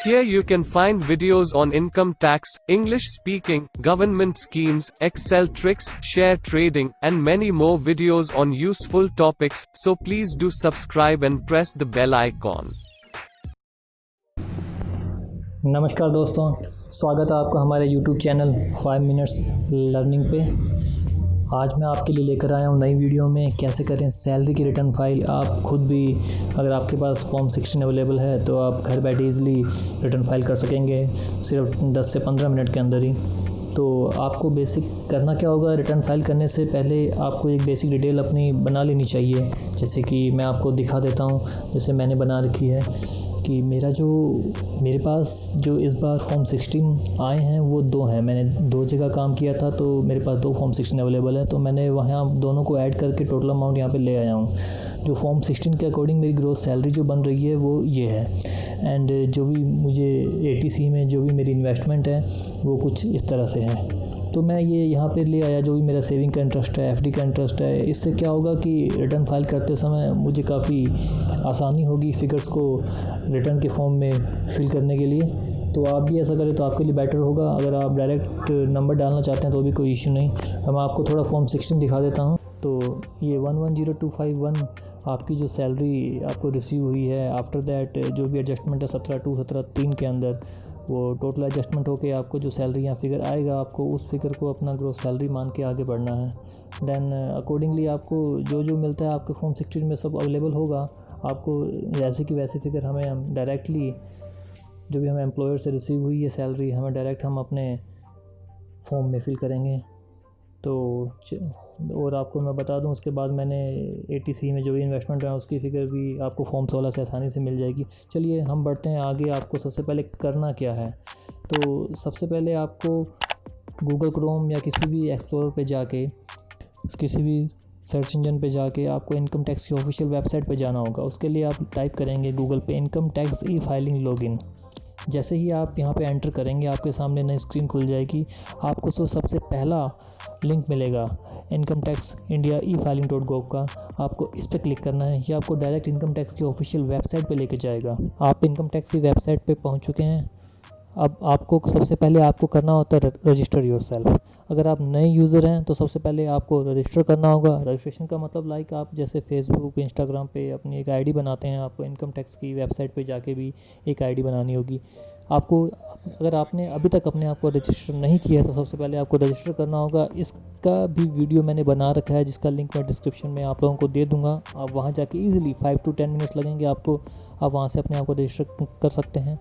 Here you can find videos on income tax, English speaking, government schemes, Excel tricks, share trading, and many more videos on useful topics, so please do subscribe and press the bell icon. नमस्कार दोस्तों, स्वागत है आपका हमारे YouTube channel 5 minutes learning पे। आज मैं आपके लिए लेकर आया हूँ नई वीडियो में कैसे करें सैलरी की रिटर्न फाइल। आप खुद भी अगर आपके पास फॉर्म 16 अवेलेबल है तो आप घर बैठे इजीली रिटर्न फाइल कर सकेंगे सिर्फ 10 से 15 मिनट के अंदर ही। तो आपको बेसिक करना क्या होगा, रिटर्न फाइल करने से पहले आपको एक बेसिक डिटेल अपनी बना लेनी चाहिए। जैसे कि मैं आपको दिखा देता हूँ, जैसे मैंने बना रखी है कि मेरे पास जो इस बार फॉर्म 16 आए हैं वो 2 हैं। मैंने 2 जगह काम किया था तो मेरे पास 2 फॉर्म 16 अवेलेबल है, तो मैंने वहाँ दोनों को ऐड करके टोटल अमाउंट यहाँ पे ले आया हूँ। जो फॉर्म 16 के अकॉर्डिंग मेरी ग्रोस सैलरी जो बन रही है वो ये है, एंड जो भी मुझे ATC में जो भी मेरी इन्वेस्टमेंट है वो कुछ इस तरह से है। तो मैं ये यहाँ पे ले आया जो भी मेरा सेविंग का इंटरेस्ट है, FD का इंटरेस्ट है। इससे क्या होगा कि रिटर्न फाइल करते समय मुझे काफ़ी आसानी होगी फिगर्स को रिटर्न के फॉर्म में फिल करने के लिए। तो आप भी ऐसा करें तो आपके लिए बेटर होगा। अगर आप डायरेक्ट नंबर डालना चाहते हैं तो भी कोई इशू नहीं। मैं आपको थोड़ा फॉर्म 16 दिखा देता हूँ। तो ये 110251 आपकी जो सैलरी आपको रिसीव हुई है, आफ्टर दैट जो भी एडजस्टमेंट है 17/2 17/3 के अंदर, वो टोटल एडजस्टमेंट होके आपको जो सैलरी यहाँ फिगर आएगा, आपको उस फिगर को अपना ग्रोस सैलरी मान के आगे बढ़ना है। देन अकॉर्डिंगली आपको जो मिलता है आपके फॉर्म 16 में सब अवेलेबल होगा। आपको वैसे की वैसी फिगर हमें हम डायरेक्टली जो भी हमें एम्प्लॉयर से रिसीव हुई है सैलरी, हमें डायरेक्ट हम अपने फॉर्म में फिल करेंगे। तो और आपको मैं बता दूं, उसके बाद मैंने ATC में जो भी इन्वेस्टमेंट है उसकी फिगर भी आपको फॉर्म 16 से आसानी से मिल जाएगी। चलिए हम बढ़ते हैं आगे। आपको सबसे पहले करना क्या है, तो सबसे पहले आपको गूगल क्रोम या किसी भी एक्सप्लोरर पे जाके, किसी भी सर्च इंजन पे जाके आपको इनकम टैक्स की ऑफिशियल वेबसाइट पे जाना होगा। उसके लिए आप टाइप करेंगे गूगल पे इनकम टैक्स E-फाइलिंग लॉगिन। जैसे ही आप यहाँ पे एंटर करेंगे आपके सामने नई स्क्रीन खुल जाएगी। आपको तो सबसे पहला लिंक मिलेगा इनकम टैक्स इंडिया E-फाइलिंग.gov का, आपको इस पर क्लिक करना है। ये आपको डायरेक्ट इनकम टैक्स की ऑफिशियल वेबसाइट पे लेके जाएगा। आप इनकम टैक्स की वेबसाइट पे पहुँच चुके हैं। अब आपको सबसे पहले आपको करना होता है रजिस्टर योरसेल्फ। अगर आप नए यूज़र हैं तो सबसे पहले आपको रजिस्टर करना होगा। रजिस्ट्रेशन का मतलब लाइक आप जैसे फेसबुक इंस्टाग्राम पे अपनी एक ID बनाते हैं, आपको इनकम टैक्स की वेबसाइट पे जाके भी एक ID बनानी होगी आपको। अगर आपने अभी तक अपने आप को रजिस्टर नहीं किया है तो सबसे पहले आपको रजिस्टर करना होगा। इसका भी वीडियो मैंने बना रखा है जिसका लिंक मैं डिस्क्रिप्शन में आप लोगों को दे दूँगा। आप वहाँ जाके ईजिली 5 to 10 मिनट्स लगेंगे आपको, आप वहाँ से अपने आप को रजिस्टर कर सकते हैं।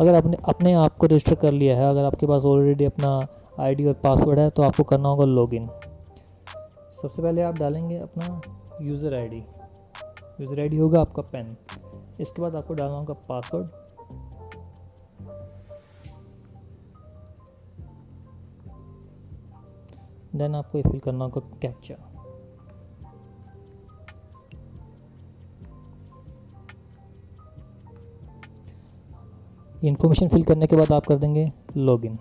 अगर आपने अपने आप को रजिस्टर कर लिया है, अगर आपके पास ऑलरेडी अपना ID और पासवर्ड है, तो आपको करना होगा लॉगिन। सबसे पहले आप डालेंगे अपना यूज़र ID होगा आपका पेन। इसके बाद आपको डालना होगा पासवर्ड। देन आपको ये फिल करना होगा कैप्चा। इन्फॉर्मेशन फिल करने के बाद आप कर देंगे लॉगिन।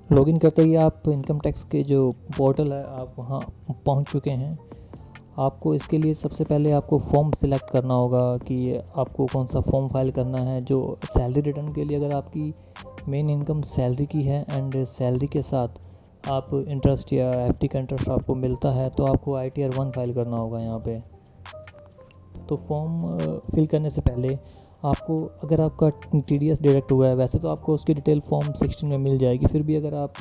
लॉगिन करते ही आप इनकम टैक्स के जो पोर्टल है आप वहां पहुंच चुके हैं। आपको इसके लिए सबसे पहले आपको फॉर्म सिलेक्ट करना होगा कि आपको कौन सा फॉर्म फाइल करना है। जो सैलरी रिटर्न के लिए अगर आपकी मेन इनकम सैलरी की है एंड सैलरी के साथ आप इंटरेस्ट या FD का इंटरेस्ट आपको मिलता है तो आपको ITR 1 फाइल करना होगा यहाँ पे। तो फॉर्म फिल करने से पहले आपको, अगर आपका TDS डिडक्ट हुआ है, वैसे तो आपको उसकी डिटेल फॉर्म 16 में मिल जाएगी, फिर भी अगर आप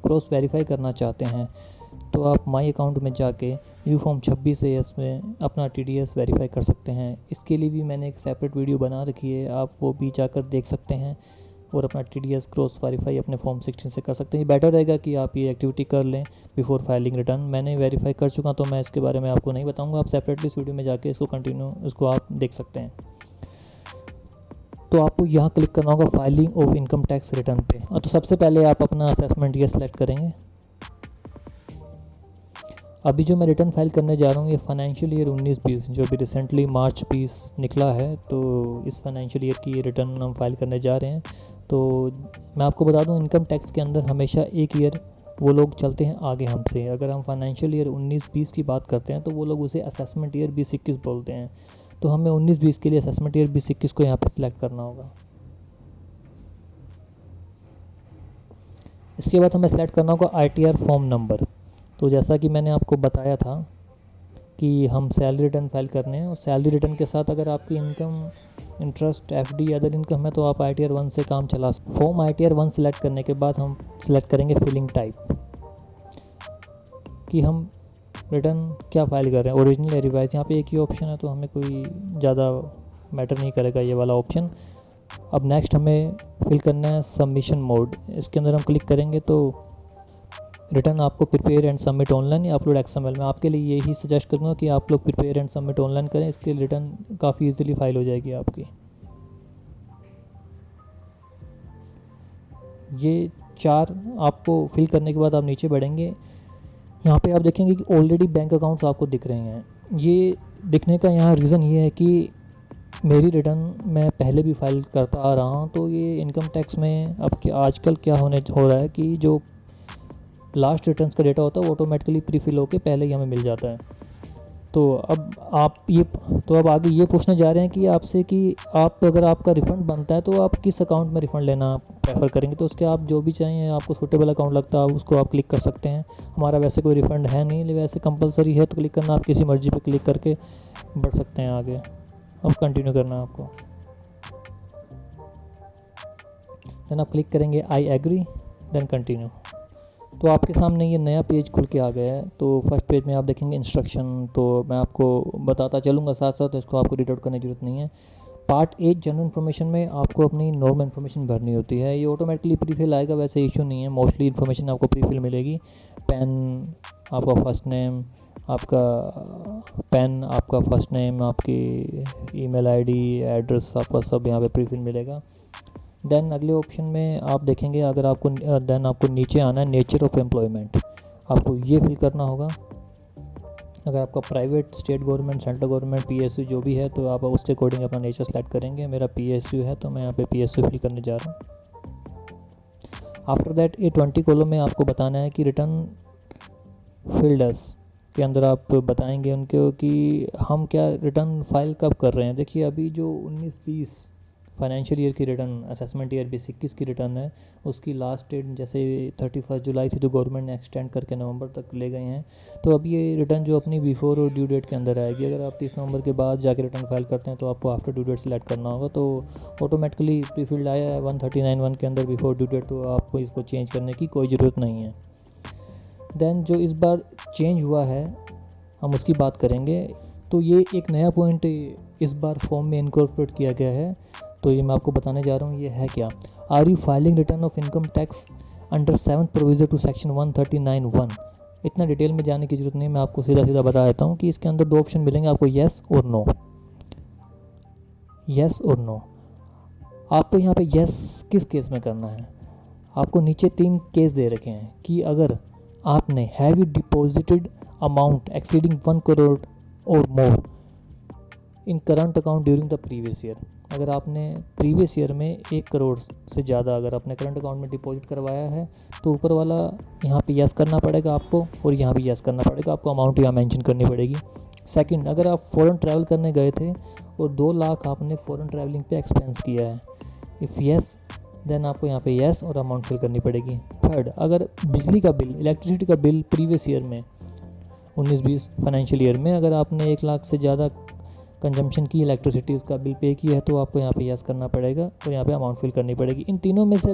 क्रॉस वेरीफाई करना चाहते हैं तो आप माई अकाउंट में जाके व्यू फॉर्म 26AS में अपना TDS वेरीफाई कर सकते हैं। इसके लिए भी मैंने एक सेपरेट वीडियो बना रखी है, आप वो भी जाकर देख सकते हैं और अपना TDS क्रॉस वेरीफाई अपने फॉर्म 16 से कर सकते हैं। ये बेटर रहेगा कि आप ये एक्टिविटी कर लें बिफोर फाइलिंग रिटर्न। मैंने वेरीफाई कर चुका तो मैं इसके बारे में आपको नहीं बताऊंगा, आप सेपरेटली इस वीडियो में जाके इसको आप देख सकते हैं। तो आपको यहाँ क्लिक करना होगा filing of income tax return पे। तो सबसे पहले आप अपना असेसमेंट ये सेलेक्ट करेंगे। अभी जो मैं रिटर्न फाइल करने जा रहा हूँ ये फाइनेंशियल ईयर 19-20 जो अभी रिसेंटली मार्च 20 निकला है, तो इस फाइनेंशियल ईयर की रिटर्न हम फाइल करने जा रहे हैं। तो मैं आपको बता दूँ इनकम टैक्स के अंदर हमेशा एक ईयर वो लोग चलते हैं आगे हमसे। अगर हम फाइनेंशियल ईयर 19-20 की बात करते हैं तो वो लोग उसे असेसमेंट ईयर 20-21 बोलते हैं। तो हमें 19-20 के लिए असेसमेंट ईयर 20-21 को यहाँ पे सिलेक्ट करना होगा। इसके बाद हमें सेलेक्ट करना होगा ITR फॉर्म नंबर। तो जैसा कि मैंने आपको बताया था कि हम सैलरी रिटर्न फाइल करने हैं, और सैलरी रिटर्न के साथ अगर आपकी income, interest, FD other income है तो आप ITR 1 से काम चला। फॉर्म ITR 1 सेलेक्ट करने के बाद हम सेलेक्ट करेंगे फिलिंग टाइप, कि हम रिटर्न क्या फाइल कर रहे हैं, ओरिजिनल या रिवाइज। यहाँ पे एक ही ऑप्शन है तो हमें कोई ज़्यादा मैटर नहीं करेगा ये वाला ऑप्शन। अब नेक्स्ट हमें फिल करना है सबमिशन मोड। इसके अंदर हम क्लिक करेंगे तो रिटर्न आपको प्रिपेयर एंड सबमिट ऑनलाइन या अपलोड XML में। आपके लिए यही सजेस्ट करूँगा कि आप लोग प्रिपेयर एंड सबमिट ऑनलाइन करें, इसके रिटर्न काफ़ी इजीली फाइल हो जाएगी आपकी। ये 4 आपको फिल करने के बाद आप नीचे बढ़ेंगे, यहाँ पे आप देखेंगे कि ऑलरेडी बैंक अकाउंट्स आपको दिख रहे हैं। ये दिखने का यहाँ रीज़न ये है कि मेरी रिटर्न मैं पहले भी फाइल करता आ रहा हूँ। तो ये इनकम टैक्स में अब क्या आजकल क्या हो रहा है कि जो लास्ट रिटर्न्स का डेटा होता है वो ऑटोमेटिकली प्री फिल होकर पहले ही हमें मिल जाता है। तो अब आगे ये पूछने जा रहे हैं कि आपसे कि आप अगर आपका रिफ़ंड बनता है तो आप किस अकाउंट में रिफ़ंड लेना प्रेफर करेंगे। तो उसके आप जो भी चाहिए, आपको सूटेबल अकाउंट लगता है उसको आप क्लिक कर सकते हैं। हमारा वैसे कोई रिफ़ंड है नहीं, वैसे कंपलसरी है तो क्लिक करना, आप किसी मर्जी पे क्लिक करके बढ़ सकते हैं आगे। अब कंटिन्यू करना है आपको, देन आप क्लिक करेंगे आई एग्री, देन कंटिन्यू। तो आपके सामने ये नया पेज खुल के आ गया है। तो फर्स्ट पेज में आप देखेंगे इंस्ट्रक्शन, तो मैं आपको बताता चलूँगा साथ साथ, तो इसको आपको रीड आउट करने की जरूरत नहीं है। पार्ट 8 जनरल इन्फॉर्मेशन में आपको अपनी नॉर्मल इन्फॉर्मेशन भरनी होती है। ये ऑटोमेटिकली प्री फिल आएगा, वैसे इशू नहीं है, मोस्टली इन्फॉर्मेशन आपको प्री फिल मिलेगी। पेन, आपका फर्स्ट नेम, आपका फर्स्ट नेम, आपकी ईमेल आईडी, एड्रेस, आपका सब यहाँ पे प्री फिल मिलेगा। देन अगले ऑप्शन में आप देखेंगे, अगर आपको आपको नीचे आना है नेचर ऑफ एम्प्लॉयमेंट, आपको ये फिल करना होगा। अगर आपका private, state government, central government, PSU जो भी है तो आप उसके अकॉर्डिंग अपना नेचर सेलेक्ट करेंगे। मेरा PSU है तो मैं यहाँ पे PSU फिल करने जा रहा हूँ। आफ्टर दैट ये 20 कॉलम में आपको बताना है कि रिटर्न फील्डर्स के अंदर आप बताएंगे उनको कि हम क्या रिटर्न फाइल कब कर रहे हैं। देखिए अभी जो 19-20 फाइनेंशियल ईयर की रिटर्न, असेसमेंट ईयर 20-21 की रिटर्न है, उसकी लास्ट डेट जैसे 31 जुलाई थी तो गवर्नमेंट ने एक्सटेंड करके नवंबर तक ले गए हैं। तो अब ये रिटर्न जो अपनी बिफोर और ड्यू डेट के अंदर आएगी। अगर आप 30 नवंबर के बाद जाके रिटर्न फाइल करते हैं तो आपको आफ्टर ड्यू डेट सेलेक्ट करना होगा। तो ऑटोमेटिकली प्री फिल्ड आया है 139(1) के अंदर बिफोर ड्यू डेट, तो आपको इसको चेंज करने की कोई ज़रूरत नहीं है। देन जो इस बार चेंज हुआ है हम उसकी बात करेंगे। तो ये एक नया पॉइंट इस बार फॉर्म में इनकॉर्पोरेट किया गया है, तो ये मैं आपको बताने जा रहा हूँ ये है क्या। Are you filing return of income tax under 7th provision to section 139(1)। इतना डिटेल में जाने की जरूरत नहीं, मैं आपको सीधा सीधा बता देता हूँ कि इसके अंदर 2 ऑप्शन मिलेंगे आपको, येस और नो। येस और नो आपको यहाँ पे येस किस केस में करना है। आपको नीचे 3 केस दे रखे हैं कि अगर आपने have you deposited amount exceeding 1 crore और more in current account during the previous year. अगर आपने प्रीवियस ईयर में 1 करोड़ से ज़्यादा अगर अपने करंट अकाउंट में डिपॉजिट करवाया है तो ऊपर वाला यहाँ पे यस करना पड़ेगा आपको, और यहाँ भी यस करना पड़ेगा आपको, अमाउंट यहाँ मेंशन करनी पड़ेगी। सेकंड, अगर आप फ़ॉरेन ट्रैवल करने गए थे और 2 लाख आपने फ़ॉरेन ट्रैवलिंग पे एक्सपेंस किया है, इफ़ यस देन आपको यहाँ पे यस और अमाउंट फिल करनी पड़ेगी। थर्ड, अगर बिजली का बिल, इलेक्ट्रिसिटी का बिल प्रीवियस ईयर में 19-20 फाइनेंशियल ईयर में अगर आपने 1 लाख से ज़्यादा कंजम्पशन की इलेक्ट्रिसिटी उसका बिल पे किया है तो आपको यहाँ पे यस करना पड़ेगा और यहाँ पे अमाउंट फिल करनी पड़ेगी। इन तीनों में से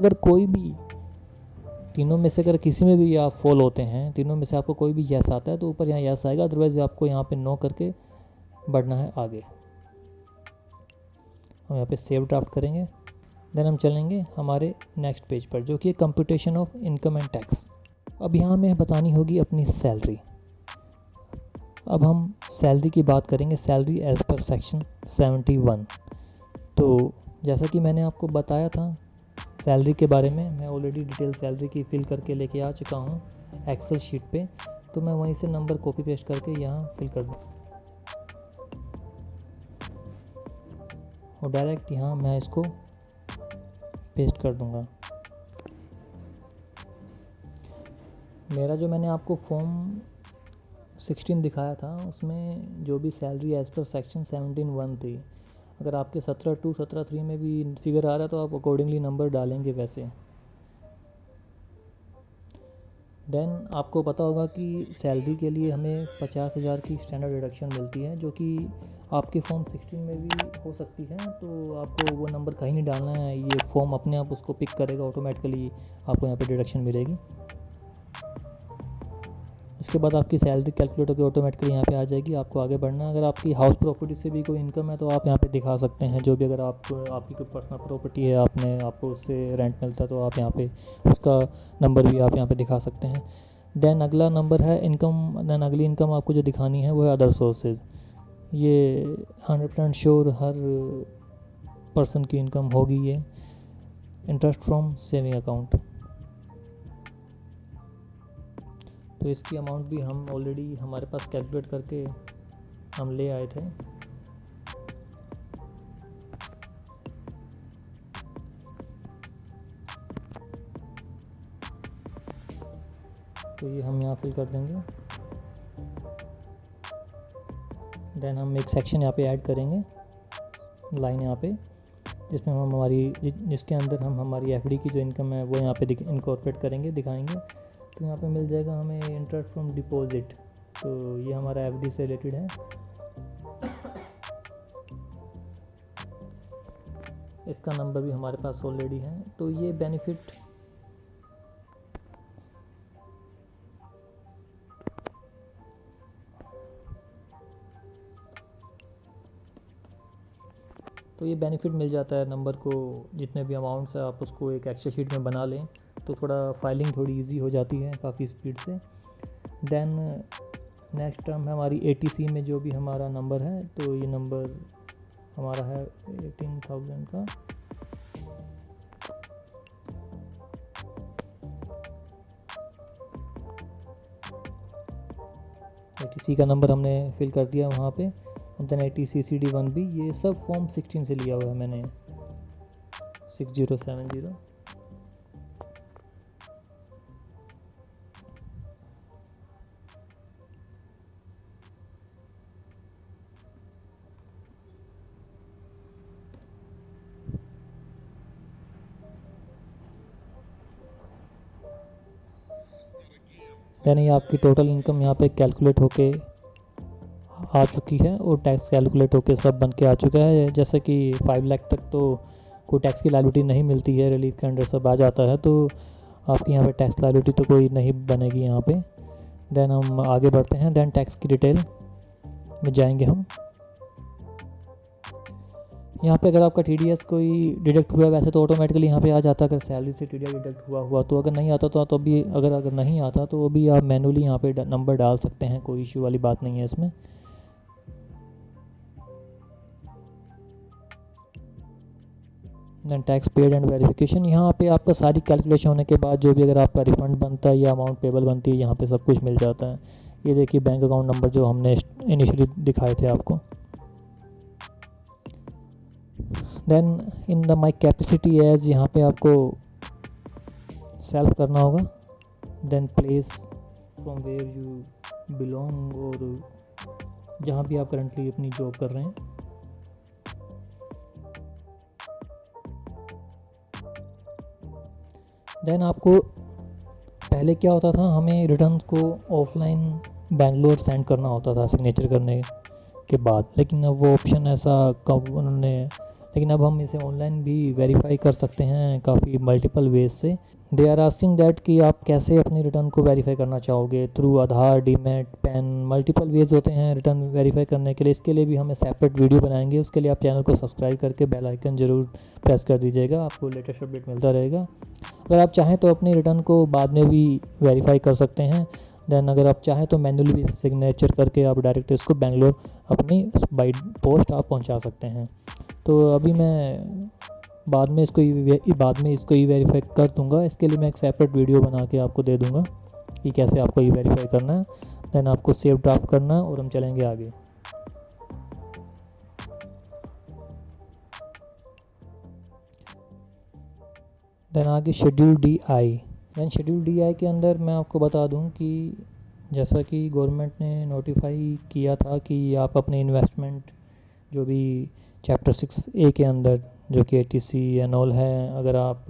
अगर किसी में भी आप फॉल होते हैं, तीनों में से आपको कोई भी यस आता है तो ऊपर यहाँ यस आएगा, अदरवाइज आपको यहाँ पे नो करके बढ़ना है आगे। हम यहाँ पे सेव ड्राफ्ट करेंगे, देन हम चलेंगे हमारे नेक्स्ट पेज पर जो कि computation of income and tax. अब यहाँ हमें बतानी होगी अपनी सैलरी। अब हम सैलरी की बात करेंगे, सैलरी एज़ पर सेक्शन 71। तो जैसा कि मैंने आपको बताया था सैलरी के बारे में, मैं ऑलरेडी डिटेल सैलरी की फिल करके लेके आ चुका हूँ एक्सेल शीट पे, तो मैं वहीं से नंबर कॉपी पेस्ट करके यहाँ फिल कर दूँ और डायरेक्ट यहाँ मैं इसको पेस्ट कर दूँगा। मेरा जो मैंने आपको फॉर्म 16 दिखाया था, उसमें जो भी सैलरी एज़ पर सेक्शन 17(1) थी। अगर आपके 17(2) 17(3) में भी फिगर आ रहा है तो आप अकॉर्डिंगली नंबर डालेंगे वैसे। देन आपको पता होगा कि सैलरी के लिए हमें 50,000 की स्टैंडर्ड डिडक्शन मिलती है, जो कि आपके फॉर्म 16 में भी हो सकती है। तो आपको वो नंबर कहीं नहीं डालना है, ये फॉर्म अपने आप उसको पिक करेगा, ऑटोमेटिकली आपको यहाँ पे डिडक्शन मिलेगी। इसके बाद आपकी सैलरी कैलकुलेट होकर ऑटोमेटिकली यहाँ पे आ जाएगी। आपको आगे बढ़ना है। अगर आपकी हाउस प्रॉपर्टी से भी कोई इनकम है तो आप यहाँ पे दिखा सकते हैं, जो भी अगर आपकी कोई पर्सनल प्रॉपर्टी है, आपको उससे रेंट मिलता है तो आप यहाँ पे उसका नंबर भी आप यहाँ पे दिखा सकते हैं। देन अगला नंबर है इनकम। देन अगली इनकम आपको जो दिखानी है वो है अदर सोर्सेज। ये 100% श्योर हर पर्सन की इनकम होगी। ये इंटरेस्ट फ्रॉम सेविंग अकाउंट। तो इसकी अमाउंट भी हम ऑलरेडी हमारे पास कैलकुलेट करके हम ले आए थे। तो ये हम यहाँ फिल कर देंगे। देन हम एक सेक्शन यहाँ पे ऐड करेंगे, लाइन यहाँ पे, जिसमें हम जिसके अंदर हम हमारी एफडी की जो इनकम है वो यहाँ पे इनकॉर्पोरेट करेंगे, दिखाएंगे। तो यहाँ पे मिल जाएगा हमें इंटरेस्ट फ्रॉम डिपॉजिट। तो ये हमारा एफडी से रिलेटेड है। इसका नंबर भी हमारे पास ऑलरेडी है। तो ये बेनिफिट मिल जाता है नंबर को। जितने भी अमाउंट्स है आप उसको एक एक्सेल शीट में बना लें तो थोड़ा फाइलिंग थोड़ी इजी हो जाती है काफ़ी स्पीड से। देन नेक्स्ट टर्म है हमारी ATC में जो भी हमारा नंबर है। तो ये नंबर हमारा है 18,000 का। ATC का नंबर हमने फिल कर दिया वहाँ पे। देन ATC CD1B, ये सब फॉर्म 16 से लिया हुआ है मैंने, 6070। देन ये आपकी टोटल इनकम यहाँ पे कैलकुलेट होके आ चुकी है और टैक्स कैलकुलेट होके सब बन के आ चुका है। जैसे कि 5 लाख तक तो कोई टैक्स की लायबिलिटी नहीं मिलती है, रिलीफ के अंडर सब आ जाता है, तो आपकी यहाँ पे टैक्स लायबिलिटी तो कोई नहीं बनेगी यहाँ पे। देन हम आगे बढ़ते हैं। देन टैक्स की डिटेल में जाएंगे हम। यहाँ पे अगर आपका TDS कोई डिडक्ट हुआ है, वैसे तो ऑटोमेटिकली यहाँ पे आ जाता है अगर सैलरी से TDS डिडक्ट हुआ तो। अगर नहीं आता तो भी अगर नहीं आता तो भी आप मैनुअली यहाँ पे नंबर डाल सकते हैं, कोई इशू वाली बात नहीं है इसमें। Then tax paid and verification, यहाँ पे आपका सारी कैलकुलेशन होने के बाद जो भी अगर आपका रिफंड बनता है या अमाउंट पेबल बनती है, यहाँ पे सब कुछ मिल जाता है। ये देखिए बैंक अकाउंट नंबर जो हमने इनिशियली दिखाए थे आपको। Then in the my capacity as, यहाँ पे आपको सेल्फ करना होगा। Then place from where you belong, और जहाँ भी आप करंटली अपनी जॉब कर रहे हैं। देन आपको पहले क्या होता था, हमें रिटर्न को ऑफलाइन बेंगलोर सेंड करना होता था सिग्नेचर करने के बाद, लेकिन अब वो ऑप्शन ऐसा कब उन्होंने, लेकिन अब हम इसे ऑनलाइन भी वेरीफाई कर सकते हैं काफ़ी मल्टीपल वेज से। दे आर आस्किंग दैट कि आप कैसे अपनी रिटर्न को वेरीफाई करना चाहोगे, थ्रू आधार, डीमैट, पैन, मल्टीपल वेज होते हैं रिटर्न वेरीफाई करने के लिए। इसके लिए भी हम सेपरेट वीडियो बनाएंगे, उसके लिए आप चैनल को सब्सक्राइब करके बेल आइकन ज़रूर प्रेस कर दीजिएगा, आपको लेटेस्ट अपडेट मिलता रहेगा। अगर आप चाहें तो अपनी रिटर्न को बाद में भी वेरीफाई कर सकते हैं। देन अगर आप चाहें तो मैनुअली भी सिग्नेचर करके आप डायरेक्ट इसको बेंगलोर अपनी बाई पोस्ट आप पहुंचा सकते हैं। तो अभी मैं बाद में इसको ई वेरीफाई कर दूंगा। इसके लिए मैं एक सेपरेट वीडियो बना के आपको दे दूंगा कि कैसे आपको ई वेरीफाई करना है। देन आपको सेव ड्राफ्ट करना है और हम चलेंगे आगे। देन आगे schedule DI। Then schedule DI के अंदर मैं आपको बता दूं कि जैसा कि गवर्नमेंट ने नोटिफाई किया था कि आप अपने इन्वेस्टमेंट जो भी चैप्टर 6A के अंदर जो कि ATC एंड ऑल है, अगर आप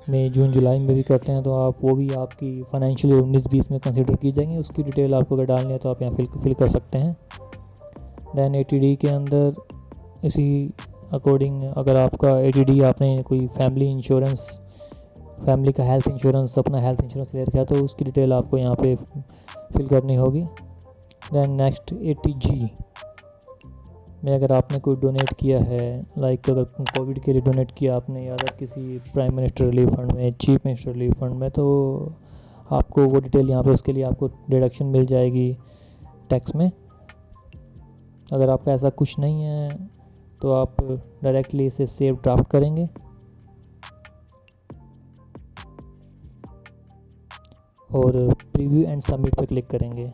मई जून जुलाई में भी करते हैं तो आप वो भी आपकी फाइनेंशियल ईयर 19-20 में कंसीडर की जाएंगी। उसकी डिटेल आपको अगर डालनी है तो आप यहाँ फिल कर सकते हैं। दैन 80D के अंदर इसी अकॉर्डिंग अगर आपका 80D आपने कोई फैमिली का हेल्थ इंश्योरेंस, अपना हेल्थ इंश्योरेंस ले रखा है तो उसकी डिटेल आपको यहाँ पे फिल करनी होगी। दैन नेक्स्ट 80G में अगर आपने कोई डोनेट किया है, लाइक अगर कोविड के लिए डोनेट किया आपने या अगर किसी प्राइम मिनिस्टर रिलीफ फंड में, चीफ मिनिस्टर रिलीफ फंड में, तो आपको वो डिटेल यहाँ पे उसके लिए आपको डिडक्शन मिल जाएगी टैक्स में। अगर आपका ऐसा कुछ नहीं है तो आप डायरेक्टली इसे सेव ड्राफ्ट करेंगे और प्रीव्यू एंड सबमिट पर क्लिक करेंगे।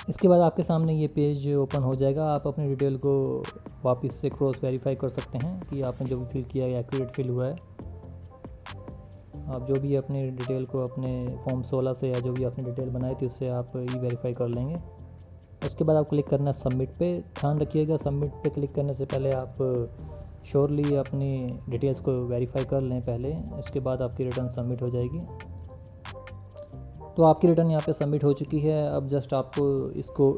इसके बाद आपके सामने ये पेज ओपन हो जाएगा। आप अपनी डिटेल को वापस से क्रॉस वेरीफाई कर सकते हैं कि आपने जो भी फिल किया है एक्यूरेट फिल हुआ है। आप जो भी अपनी डिटेल को अपने फॉर्म 16 से या जो भी आपने डिटेल बनाई थी उससे आप वेरीफाई कर लेंगे। उसके बाद आप क्लिक करना है सबमिट पे। ध्यान रखिएगा सबमिट पे क्लिक करने से पहले आप श्योरली अपनी डिटेल्स को वेरीफाई कर लें पहले, इसके बाद आपकी रिटर्न सबमिट हो जाएगी। तो आपकी रिटर्न यहाँ पे सबमिट हो चुकी है। अब जस्ट आपको इसको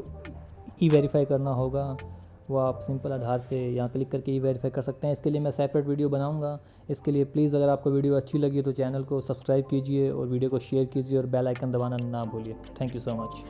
वेरीफाई करना होगा। वो आप सिंपल आधार से यहाँ क्लिक करके वेरीफाई कर सकते हैं। इसके लिए मैं सेपरेट वीडियो बनाऊंगा। इसके लिए प्लीज़ अगर आपको वीडियो अच्छी लगी तो चैनल को सब्सक्राइब कीजिए और वीडियो को शेयर कीजिए और बेल आइकन दबाना ना भूलिए। Thank you so much.